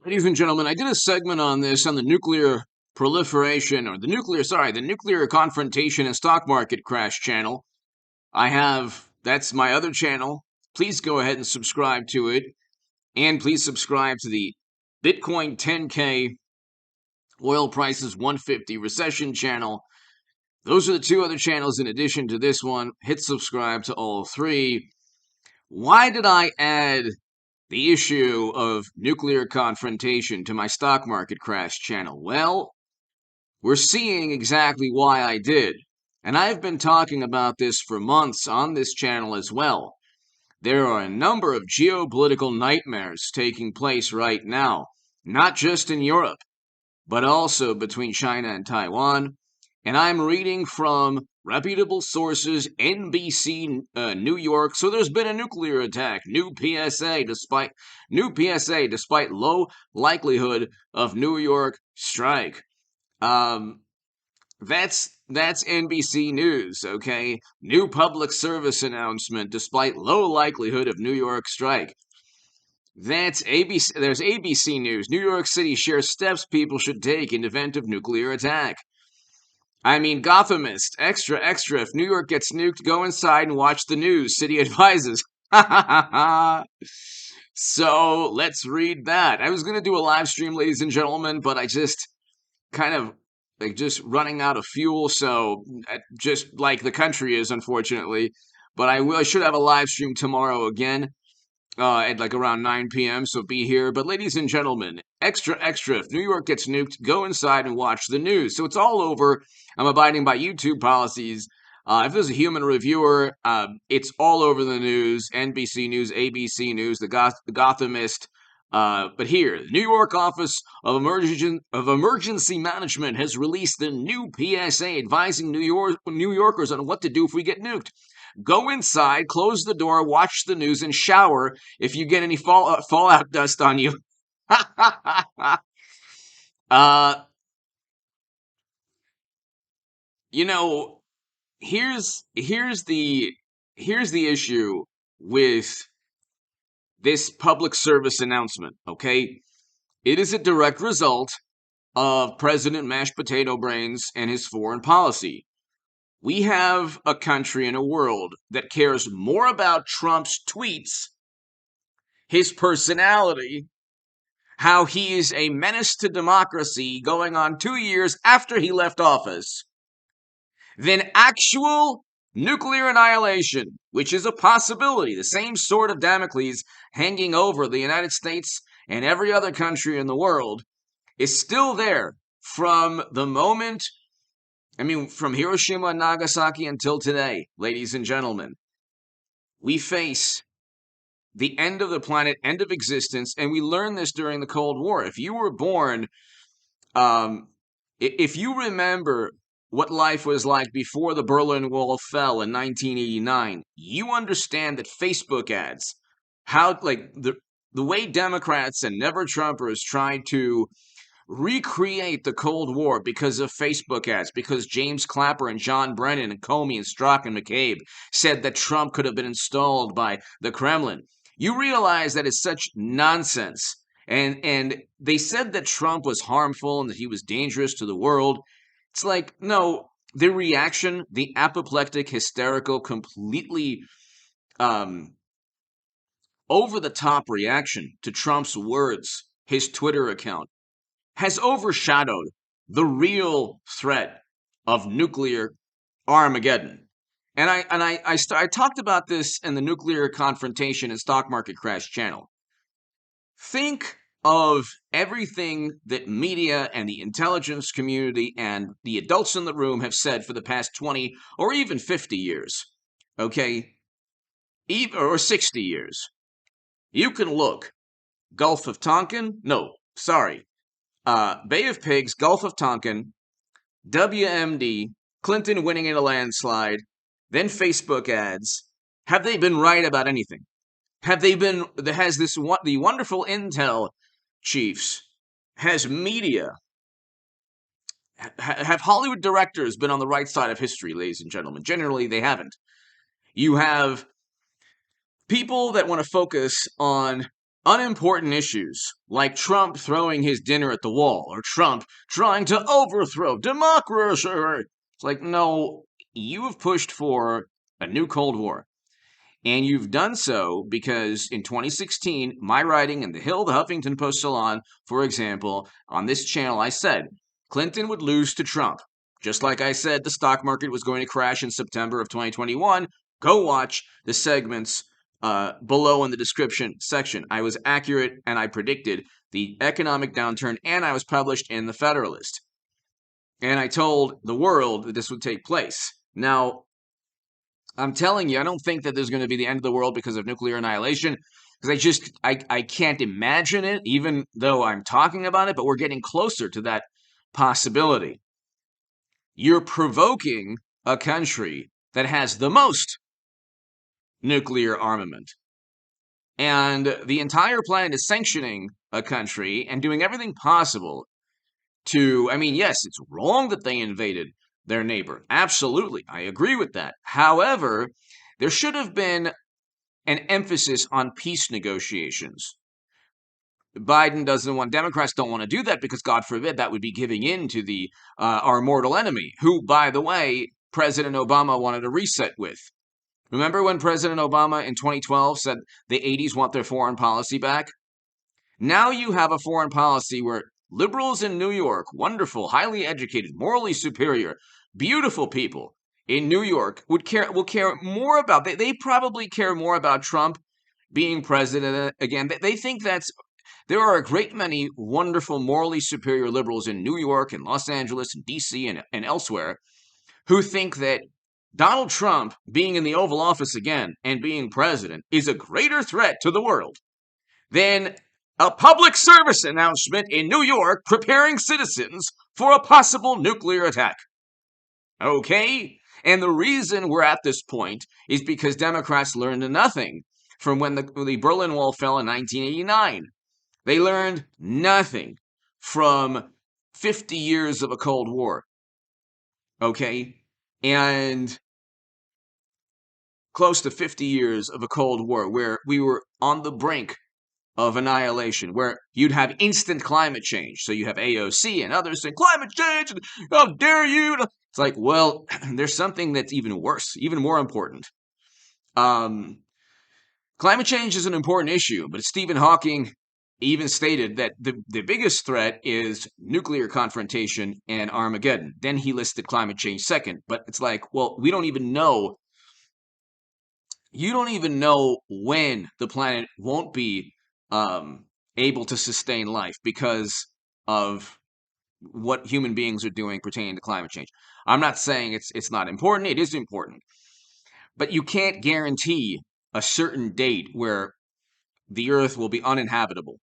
Ladies and gentlemen, I did a segment on this on the nuclear proliferation or the nuclear confrontation and stock market crash channel. That's my other channel. Please go ahead and subscribe to it. And please subscribe to the Bitcoin 10K oil prices 150 recession channel. Those are the two other channels in addition to this one. Hit subscribe to all three. Why did I add the issue of nuclear confrontation to my stock market crash channel? Well, we're seeing exactly why I did. And I've been talking about this for months on this channel as well. There are a number of geopolitical nightmares taking place right now, not just in Europe, but also between China and Taiwan. And I'm reading from reputable sources, NBC New York. So there's been a nuclear attack, new PSA, despite low likelihood of New York strike. That's NBC News, okay? New public service announcement despite low likelihood of New York strike. That's ABC. There's ABC News. New York City shares steps people should take in event of nuclear attack. I mean, Gothamist, extra, extra. If New York gets nuked, go inside and watch the news. City advises. So let's read that. I was going to do a live stream, ladies and gentlemen, but I just kind of just running out of fuel. So just like the country is, unfortunately. But I should have a live stream tomorrow again. At like around 9 p.m., so be here. But ladies and gentlemen, extra, extra, if New York gets nuked, go inside and watch the news. So it's all over. I'm abiding by YouTube policies. If there's a human reviewer, it's all over the news, NBC News, ABC News, the Gothamist. But here, the New York Office of Emergency Management has released the new PSA advising New Yorkers on what to do if we get nuked. Go inside, close the door, watch the news, and shower if you get any fallout dust on you. uh, you know, here's the issue with this public service announcement. Okay, it is a direct result of President Mashed Potato Brains and his foreign policy. We have a country and a world that cares more about Trump's tweets, his personality, how he is a menace to democracy going on 2 years after he left office, than actual nuclear annihilation, which is a possibility, the same sword of Damocles hanging over the United States and every other country in the world, is still there from the moment from Hiroshima and Nagasaki until today, ladies and gentlemen. We face the end of the planet, end of existence, and we learned this during the Cold War. If you were born, if you remember what life was like before the Berlin Wall fell in 1989, you understand that Facebook ads, how the way Democrats and never Trumpers tried to recreate the Cold War because of Facebook ads, because James Clapper and John Brennan and Comey and Strzok and McCabe said that Trump could have been installed by the Kremlin. You realize that it's such nonsense. And they said that Trump was harmful and that he was dangerous to the world. It's like, no, the reaction, the apoplectic, hysterical, completely over-the-top reaction to Trump's words, his Twitter account, has overshadowed the real threat of nuclear Armageddon. And I talked about this in the nuclear confrontation and stock market crash channel. Think of everything that media and the intelligence community and the adults in the room have said for the past 20 or even 50 years, okay? Or 60 years. You can look. Gulf of Tonkin? No, sorry. Bay of Pigs, Gulf of Tonkin, WMD, Clinton winning in a landslide, then Facebook ads. Have they been right about anything? The wonderful intel chiefs, has media, have Hollywood directors been on the right side of history, ladies and gentlemen? Generally, they haven't. You have people that want to focus on unimportant issues like Trump throwing his dinner at the wall or Trump trying to overthrow democracy. It's like, no, you have pushed for a new Cold War. And you've done so because in 2016, my writing in The Hill, the Huffington Post Salon, for example, on this channel, I said Clinton would lose to Trump. Just like I said the stock market was going to crash in September of 2021. Go watch the segments below in the description section. I was accurate and I predicted the economic downturn, and I was published in the Federalist. And I told the world that this would take place. Now, I'm telling you, I don't think that there's going to be the end of the world because of nuclear annihilation, because I can't imagine it, even though I'm talking about it, but we're getting closer to that possibility. You're provoking a country that has the most nuclear armament. And the entire planet is sanctioning a country and doing everything possible to, I mean, yes, it's wrong that they invaded their neighbor. Absolutely. I agree with that. However, there should have been an emphasis on peace negotiations. Biden doesn't want, Democrats don't want to do that because, God forbid, that would be giving in to the our mortal enemy, who, by the way, President Obama wanted a reset with. Remember when President Obama in 2012 said the 80s want their foreign policy back? Now you have a foreign policy where liberals in New York, wonderful, highly educated, morally superior, beautiful people in New York will care more about, they probably care more about Trump being president again. They think there are a great many wonderful, morally superior liberals in New York and Los Angeles and DC and elsewhere who think that Donald Trump being in the Oval Office again and being president is a greater threat to the world than a public service announcement in New York preparing citizens for a possible nuclear attack. Okay? And the reason we're at this point is because Democrats learned nothing from when the Berlin Wall fell in 1989. They learned nothing from 50 years of a Cold War. Okay? And close to 50 years of a Cold War where we were on the brink of annihilation, where you'd have instant climate change. So you have AOC and others saying, climate change, how dare you? It's like, well, there's something that's even worse, even more important. Climate change is an important issue, but Stephen Hawking even stated that the biggest threat is nuclear confrontation and Armageddon. Then he listed climate change second. But it's like, well, we don't even know. You don't even know when the planet won't be able to sustain life because of what human beings are doing pertaining to climate change. I'm not saying it's not important. It is important. But you can't guarantee a certain date where the Earth will be uninhabitable.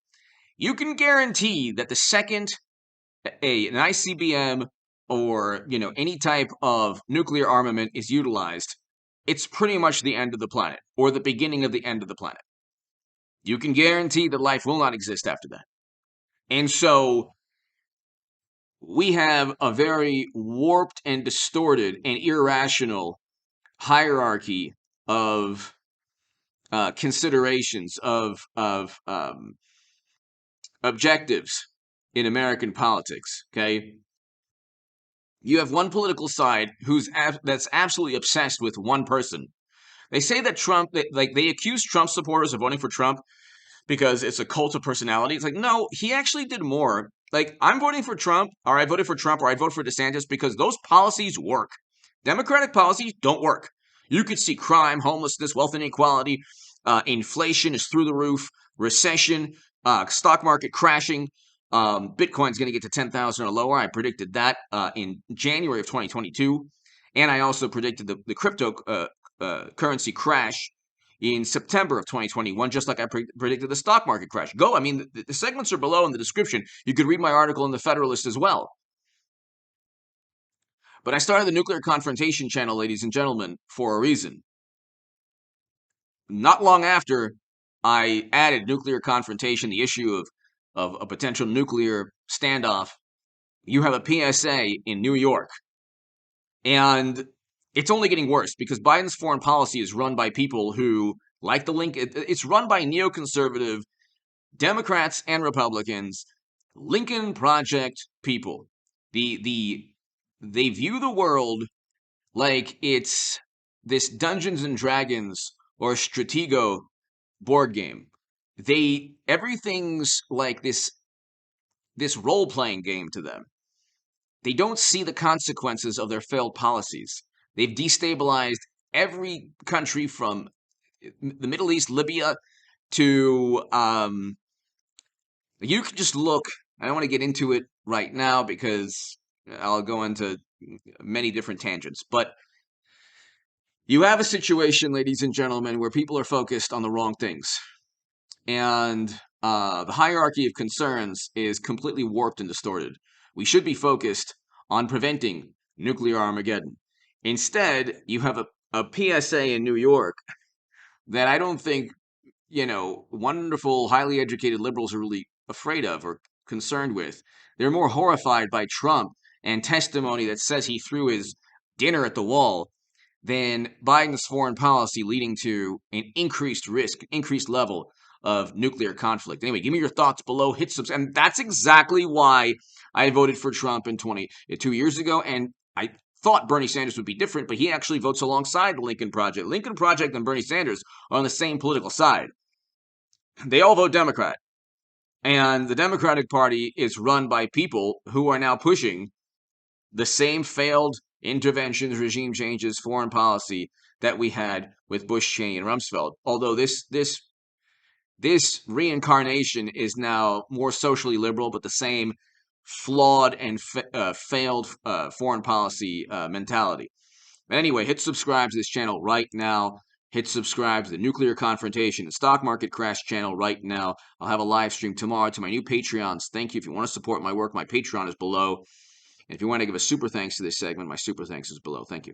You can guarantee that the second an ICBM or any type of nuclear armament is utilized, it's pretty much the end of the planet or the beginning of the end of the planet. You can guarantee that life will not exist after that. And so we have a very warped and distorted and irrational hierarchy of considerations of objectives in American politics. Okay, you have one political side that's absolutely obsessed with one person. They say that Trump, they accuse Trump supporters of voting for Trump because it's a cult of personality. It's like, no, he actually did more. Like, I'm voting for Trump, or I voted for Trump, or I vote for DeSantis because those policies work. Democratic policies don't work. You could see crime, homelessness, wealth inequality, inflation is through the roof, recession, stock market crashing, Bitcoin's going to get to 10,000 or lower. I predicted that in January of 2022. And I also predicted the crypto currency crash in September of 2021, just like I predicted the stock market crash. I mean, the segments are below in the description. You could read my article in the Federalist as well. But I started the Nuclear Confrontation channel, ladies and gentlemen, for a reason. Not long after I added nuclear confrontation, the issue of a potential nuclear standoff, you have a PSA in New York. And it's only getting worse because Biden's foreign policy is run by people who, like the link, it's run by neoconservative Democrats and Republicans, Lincoln Project people. They view the world like it's this Dungeons and Dragons or Stratego board game. Everything's like this role playing game to them. They don't see the consequences of their failed policies. They've destabilized every country from the Middle East, Libya, to you can just look. I don't want to get into it right now because I'll go into many different tangents. But you have a situation, ladies and gentlemen, where people are focused on the wrong things. And the hierarchy of concerns is completely warped and distorted. We should be focused on preventing nuclear Armageddon. Instead, you have a PSA in New York that I don't think, wonderful, highly educated liberals are really afraid of or concerned with. They're more horrified by Trump and testimony that says he threw his dinner at the wall than Biden's foreign policy leading to an increased risk, increased level of nuclear conflict. Anyway, give me your thoughts below. Hit subscribe. And that's exactly why I voted for Trump in 2 years ago. And I thought Bernie Sanders would be different, but he actually votes alongside the Lincoln Project. Lincoln Project and Bernie Sanders are on the same political side. They all vote Democrat. And the Democratic Party is run by people who are now pushing the same failed interventions, regime changes, foreign policy that we had with Bush, Cheney, and Rumsfeld. Although this reincarnation is now more socially liberal, but the same flawed and failed foreign policy mentality. But anyway, hit subscribe to this channel right now. Hit subscribe to the Nuclear Confrontation and Stock Market Crash channel right now. I'll have a live stream tomorrow to my new Patreons. Thank you. If you want to support my work, my Patreon is below. And if you want to give a super thanks to this segment, my super thanks is below. Thank you.